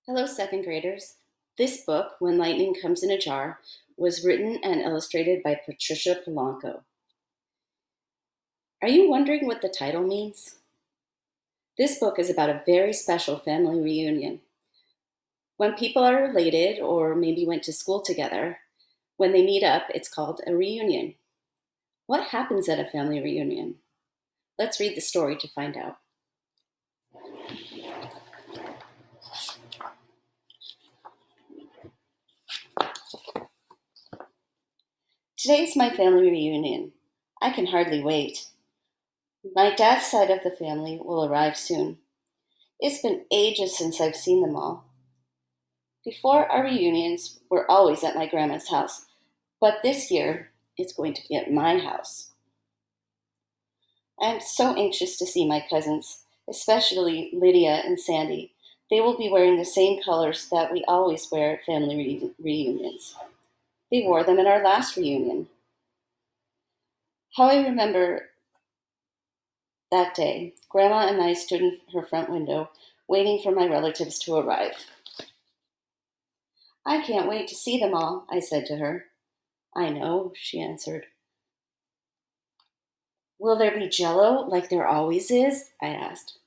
Hello, second graders. This book, When Lightning Comes in a Jar, was written and illustrated by Patricia Polanco. Are you wondering what the title means? This book is about a very special family reunion. When people are related or maybe went to school together, when they meet up, it's called a reunion. What happens at a family reunion? Let's read the story to find out. Today's my family reunion. I can hardly wait. My dad's side of the family will arrive soon. It's been ages since I've seen them all. Before our reunions, we're always at my grandma's house, but this year it's going to be at my house. I'm so anxious to see my cousins, especially Lydia and Sandy. They will be wearing the same colors that we always wear at family reunions. They wore them at our last reunion. How I remember that day, Grandma and I stood in her front window, waiting for my relatives to arrive. I can't wait to see them all, I said to her. I know, she answered. Will there be jello like there always is? I asked.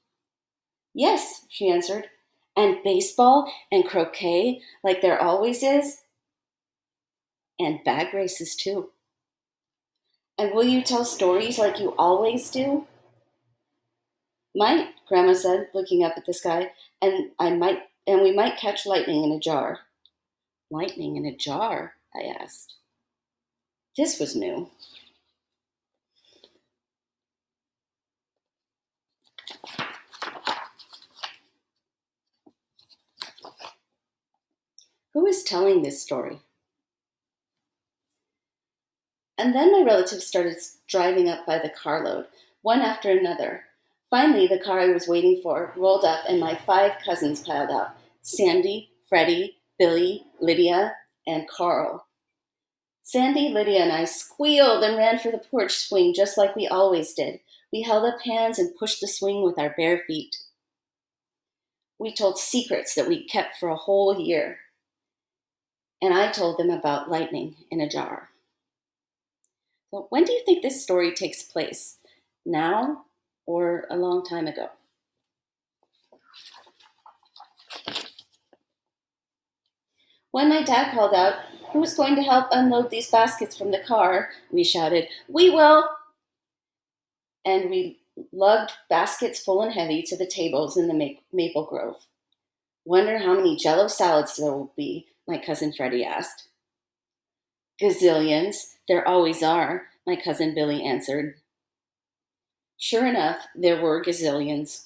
Yes, she answered. And baseball and croquet like there always is? And bag races too. And will you tell stories like you always do? Might, Grandma said, looking up at the sky, and we might catch lightning in a jar. Lightning in a jar? I asked. This was new. Who is telling this story? And then my relatives started driving up by the carload, one after another. Finally, the car I was waiting for rolled up and my 5 cousins piled out: Sandy, Freddie, Billy, Lydia, and Carl. Sandy, Lydia, and I squealed and ran for the porch swing just like we always did. We held up hands and pushed the swing with our bare feet. We told secrets that we kept for a whole year. And I told them about lightning in a jar. Well, when do you think this story takes place? Now or a long time ago? When my dad called out, "Who's going to help unload these baskets from the car?" we shouted, "We will!" And we lugged baskets full and heavy to the tables in the maple grove. Wonder how many jello salads there will be, my cousin Freddie asked. Gazillions, there always are, my cousin Billy answered. Sure enough, there were gazillions.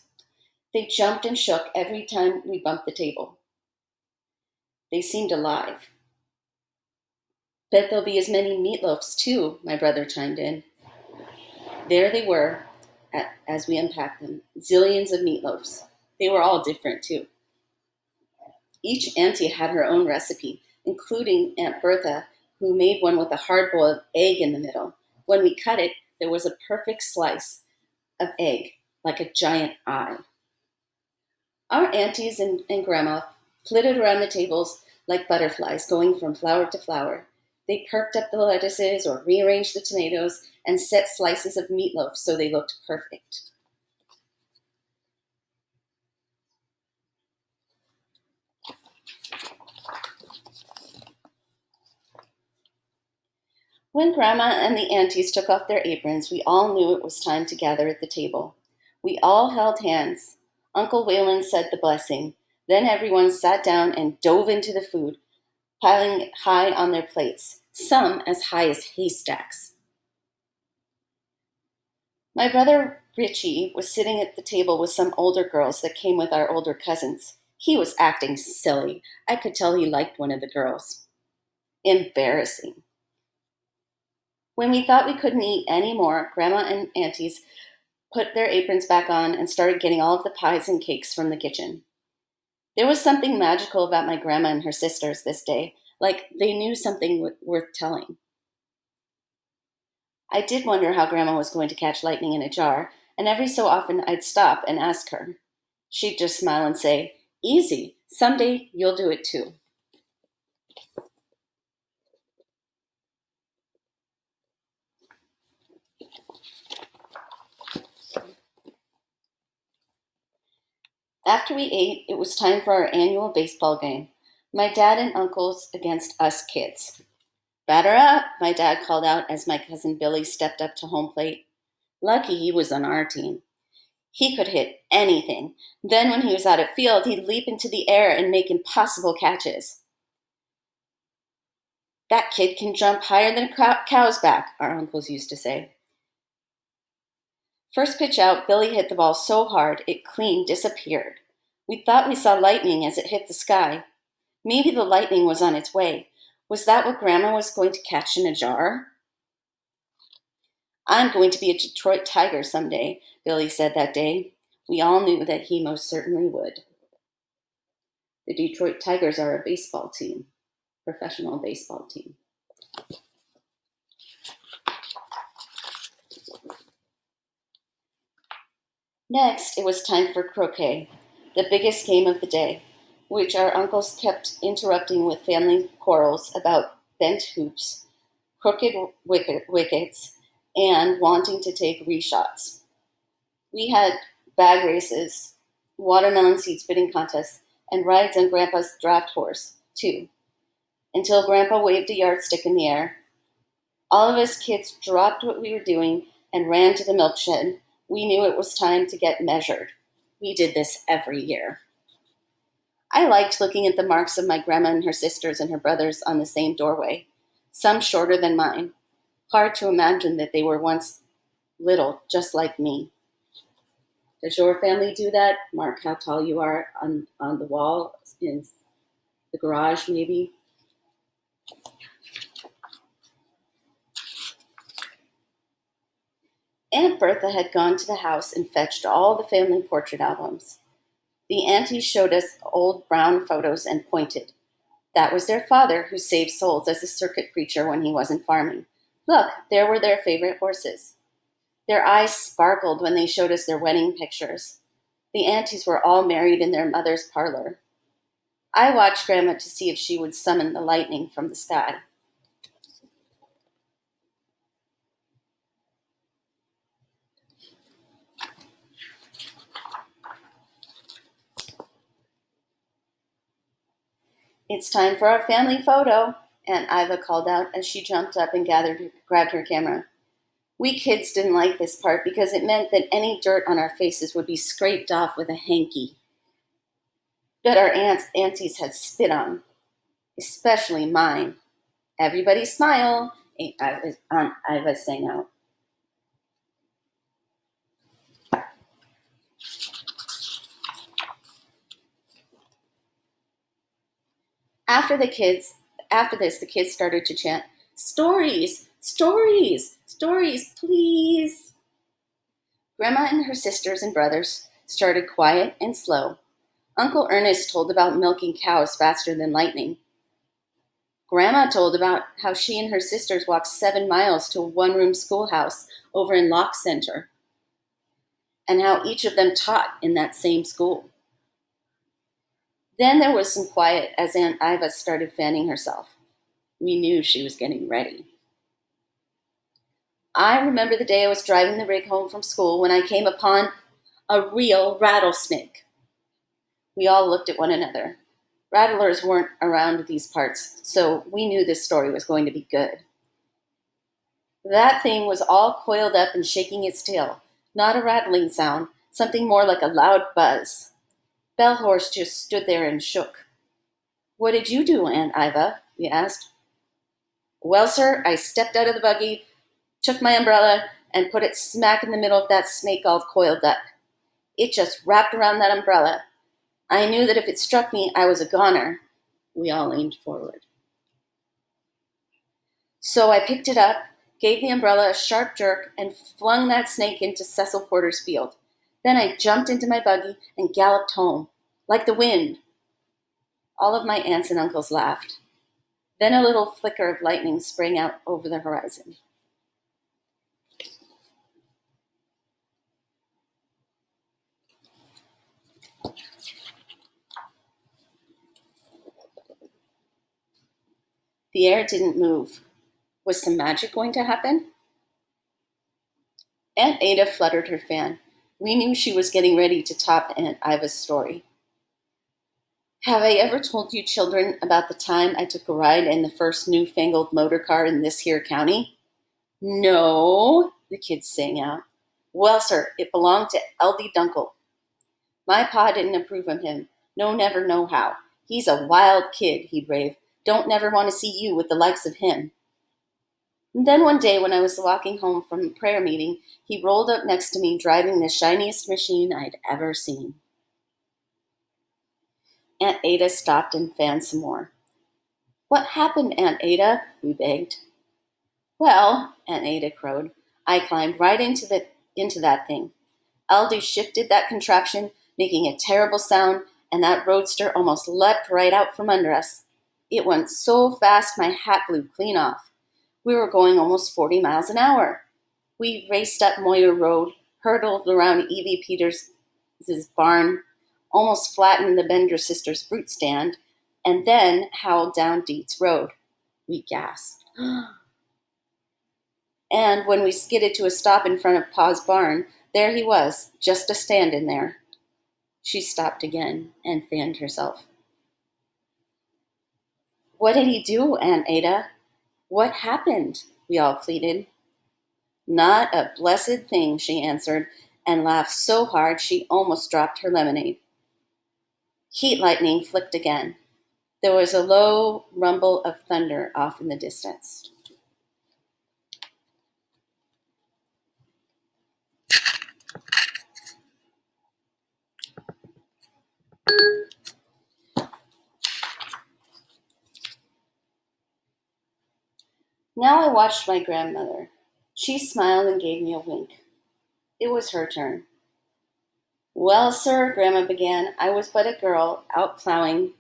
They jumped and shook every time we bumped the table. They seemed alive. Bet there'll be as many meatloafs, too, my brother chimed in. There they were, as we unpacked them, zillions of meatloafs. They were all different, too. Each auntie had her own recipe, including Aunt Bertha, who made one with a hard-boiled egg in the middle. When we cut it, there was a perfect slice of egg, like a giant eye. Our aunties and grandma flitted around the tables like butterflies, going from flower to flower. They perked up the lettuces or rearranged the tomatoes and set slices of meatloaf so they looked perfect. When Grandma and the aunties took off their aprons, we all knew it was time to gather at the table. We all held hands. Uncle Waylon said the blessing. Then everyone sat down and dove into the food, piling it high on their plates, some as high as haystacks. My brother Richie was sitting at the table with some older girls that came with our older cousins. He was acting silly. I could tell he liked one of the girls. Embarrassing. When we thought we couldn't eat any more, Grandma and aunties put their aprons back on and started getting all of the pies and cakes from the kitchen. There was something magical about my grandma and her sisters this day, like they knew something worth telling. I did wonder how Grandma was going to catch lightning in a jar, and every so often I'd stop and ask her. She'd just smile and say, "Easy, Someday you'll do it too. After we ate, it was time for our annual baseball game. My dad and uncles against us kids. Batter up, my dad called out as my cousin Billy stepped up to home plate. Lucky he was on our team. He could hit anything. Then, when he was out of field, he'd leap into the air and make impossible catches. That kid can jump higher than a cow's back, our uncles used to say. First pitch out, Billy hit the ball so hard it clean disappeared. We thought we saw lightning as it hit the sky. Maybe the lightning was on its way. Was that what Grandma was going to catch in a jar? I'm going to be a Detroit Tiger someday, Billy said that day. We all knew that he most certainly would. The Detroit Tigers are a baseball team, professional baseball team. Next, it was time for croquet, the biggest game of the day, which our uncles kept interrupting with family quarrels about bent hoops, crooked wickets, and wanting to take reshots. We had bag races, watermelon seed spitting contests, and rides on Grandpa's draft horse, too, until Grandpa waved a yardstick in the air. All of us kids dropped what we were doing and ran to the milk shed. We knew it was time to get measured. We did this every year. I liked looking at the marks of my grandma and her sisters and her brothers on the same doorway, some shorter than mine. Hard to imagine that they were once little, just like me. Does your family do that? Mark how tall you are on the wall in the garage, maybe? Aunt Bertha had gone to the house and fetched all the family portrait albums. The aunties showed us old brown photos and pointed. That was their father, who saved souls as a circuit preacher when he wasn't farming. Look, there were their favorite horses. Their eyes sparkled when they showed us their wedding pictures. The aunties were all married in their mother's parlor. I watched Grandma to see if she would summon the lightning from the sky. It's time for our family photo, Aunt Iva called out as she jumped up and grabbed her camera. We kids didn't like this part because it meant that any dirt on our faces would be scraped off with a hanky that our aunties had spit on, especially mine. Everybody smile, Aunt Iva sang out. After this, the kids started to chant, "Stories, stories, stories, please." Grandma and her sisters and brothers started quiet and slow. Uncle Ernest told about milking cows faster than lightning. Grandma told about how she and her sisters walked 7 miles to a one-room schoolhouse over in Lock Center, and how each of them taught in that same school. Then there was some quiet as Aunt Iva started fanning herself. We knew she was getting ready. I remember the day I was driving the rig home from school when I came upon a real rattlesnake. We all looked at one another. Rattlers weren't around these parts, so we knew this story was going to be good. That thing was all coiled up and shaking its tail. Not a rattling sound, something more like a loud buzz. Bellhorse just stood there and shook. "What did you do, Aunt Iva?" we asked. "Well, sir, I stepped out of the buggy, took my umbrella, and put it smack in the middle of that snake all coiled up. It just wrapped around that umbrella. I knew that if it struck me, I was a goner." We all leaned forward. "So I picked it up, gave the umbrella a sharp jerk, and flung that snake into Cecil Porter's field. Then I jumped into my buggy and galloped home, like the wind." All of my aunts and uncles laughed. Then a little flicker of lightning sprang out over the horizon. The air didn't move. Was some magic going to happen? Aunt Ada fluttered her fan. We knew she was getting ready to top Aunt Iva's story. Have I ever told you children about the time I took a ride in the first newfangled motor car in this here county? No, the kids sang out. Well, sir, it belonged to Eldy Dunkle. My pa didn't approve of him. No, never, no how. He's a wild kid, he'd rave. Don't never want to see you with the likes of him. And then one day when I was walking home from a prayer meeting, he rolled up next to me driving the shiniest machine I'd ever seen. Aunt Ada stopped and fanned some more. What happened, Aunt Ada? We begged. Well, Aunt Ada crowed, I climbed right into that thing. Aldi shifted that contraption, making a terrible sound, and that roadster almost leapt right out from under us. It went so fast my hat blew clean off. We were going almost 40 miles an hour. We raced up Moyer Road, hurtled around Evie Peters' barn, almost flattened the Bender sisters' fruit stand, and then howled down Dietz Road. We gasped. And when we skidded to a stop in front of Pa's barn, there he was, just a-standin' there. She stopped again and fanned herself. What did he do, Aunt Ada? What happened? We all pleaded. Not a blessed thing, she answered, and laughed so hard she almost dropped her lemonade. Heat lightning flicked again. There was a low rumble of thunder off in the distance. Now I watched my grandmother. She smiled and gave me a wink. It was her turn. Well, sir, Grandma began, I was but a girl, out plowing,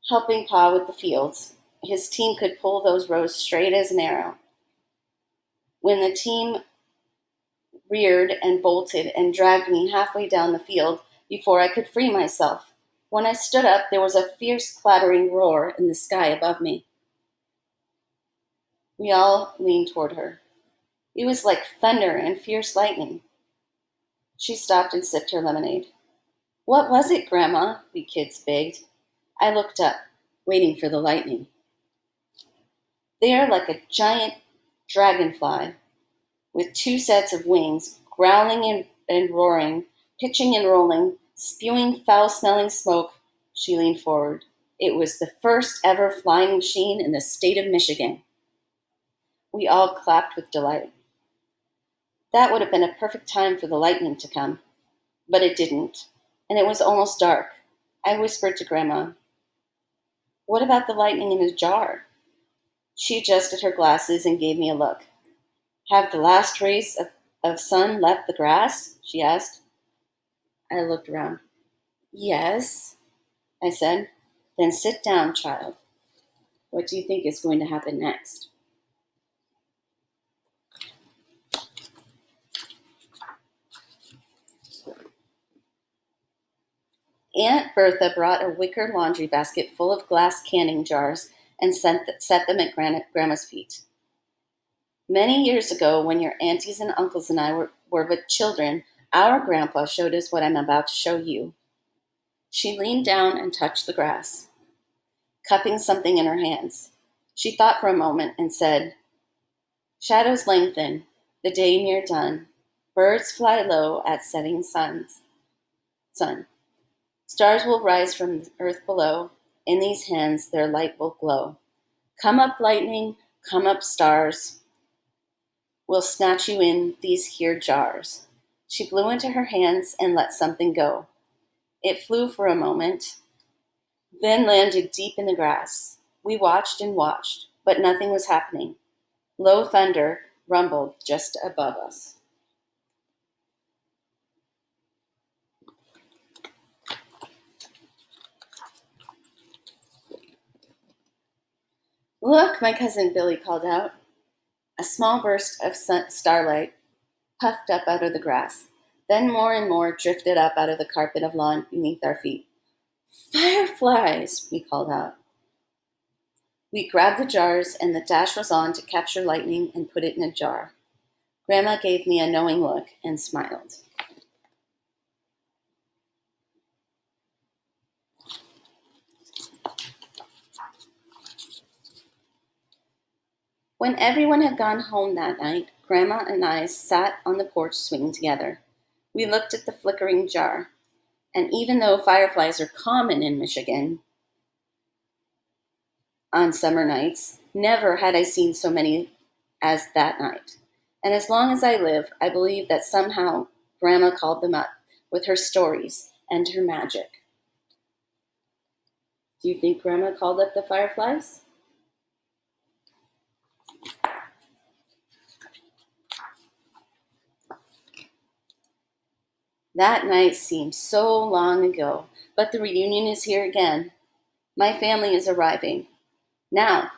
helping Pa with the fields. His team could pull those rows straight as an arrow. When the team reared and bolted and dragged me halfway down the field before I could free myself. When I stood up, there was a fierce clattering roar in the sky above me. We all leaned toward her. It was like thunder and fierce lightning. She stopped and sipped her lemonade. What was it, Grandma? We kids begged. I looked up, waiting for the lightning. There, like a giant dragonfly, with two sets of wings, growling and roaring, pitching and rolling, spewing foul-smelling smoke, she leaned forward. It was the first ever flying machine in the state of Michigan. We all clapped with delight. That would have been a perfect time for the lightning to come, but it didn't, and it was almost dark. I whispered to Grandma, what about the lightning in a jar? She adjusted her glasses and gave me a look. Have the last rays of sun left the grass? She asked. I looked around. Yes, I said. Then sit down, child. What do you think is going to happen next? Aunt Bertha brought a wicker laundry basket full of glass canning jars and set them at Grandma's feet. Many years ago, when your aunties and uncles and I were but children, our grandpa showed us what I'm about to show you. She leaned down and touched the grass, cupping something in her hands. She thought for a moment and said, shadows lengthen, the day near done. Birds fly low at setting sun. Stars will rise from the earth below. In these hands their light will glow. Come up, lightning, come up, stars. We'll snatch you in these here jars. She blew into her hands and let something go. It flew for a moment, then landed deep in the grass. We watched and watched, but nothing was happening. Low thunder rumbled just above us. Look, my cousin Billy called out. A small burst of starlight puffed up out of the grass. Then more and more drifted up out of the carpet of lawn beneath our feet. Fireflies, we called out. We grabbed the jars, and the dash was on to capture lightning and put it in a jar. Grandma gave me a knowing look and smiled. When everyone had gone home that night, Grandma and I sat on the porch swinging together. We looked at the flickering jar, and even though fireflies are common in Michigan on summer nights, never had I seen so many as that night. And as long as I live, I believe that somehow Grandma called them up with her stories and her magic. Do you think Grandma called up the fireflies? That night seems so long ago, but the reunion is here again. My family is arriving. Now,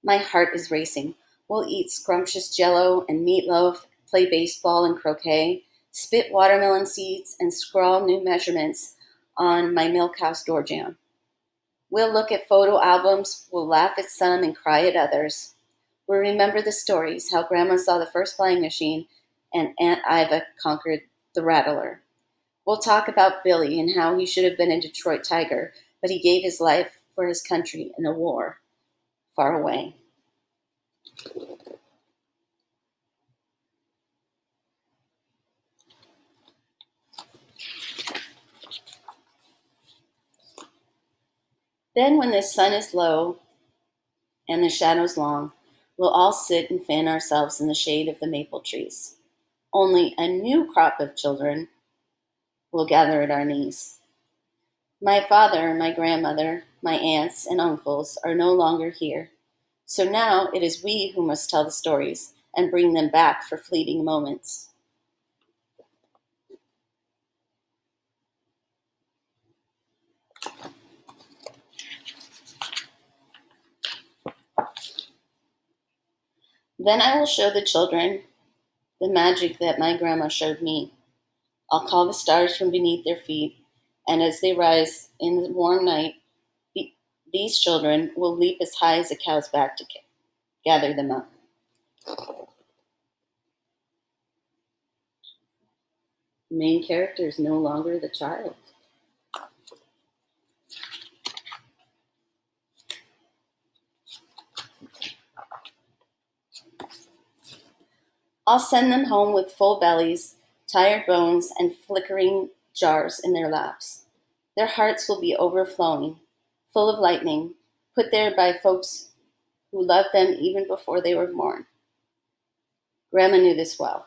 my heart is racing. We'll eat scrumptious jello and meatloaf, play baseball and croquet, spit watermelon seeds, and scrawl new measurements on my milk house door jamb. We'll look at photo albums, we'll laugh at some and cry at others. We'll remember the stories, how Grandma saw the first flying machine and Aunt Iva conquered the Rattler. We'll talk about Billy and how he should have been a Detroit Tiger, but he gave his life for his country in a war far away. Then, when the sun is low and the shadows long, we'll all sit and fan ourselves in the shade of the maple trees. Only a new crop of children will gather at our knees. My father, my grandmother, my aunts, and uncles are no longer here. So now it is we who must tell the stories and bring them back for fleeting moments. Then I will show the children the magic that my grandma showed me. I'll call the stars from beneath their feet, and as they rise in the warm night, these children will leap as high as a cow's back to gather them up. The main character is no longer the child. I'll send them home with full bellies, tired bones, and flickering jars in their laps. Their hearts will be overflowing, full of lightning, put there by folks who loved them even before they were born. Grandma knew this well.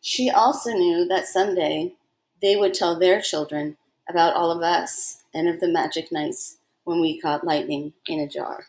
She also knew that someday they would tell their children about all of us and of the magic nights when we caught lightning in a jar.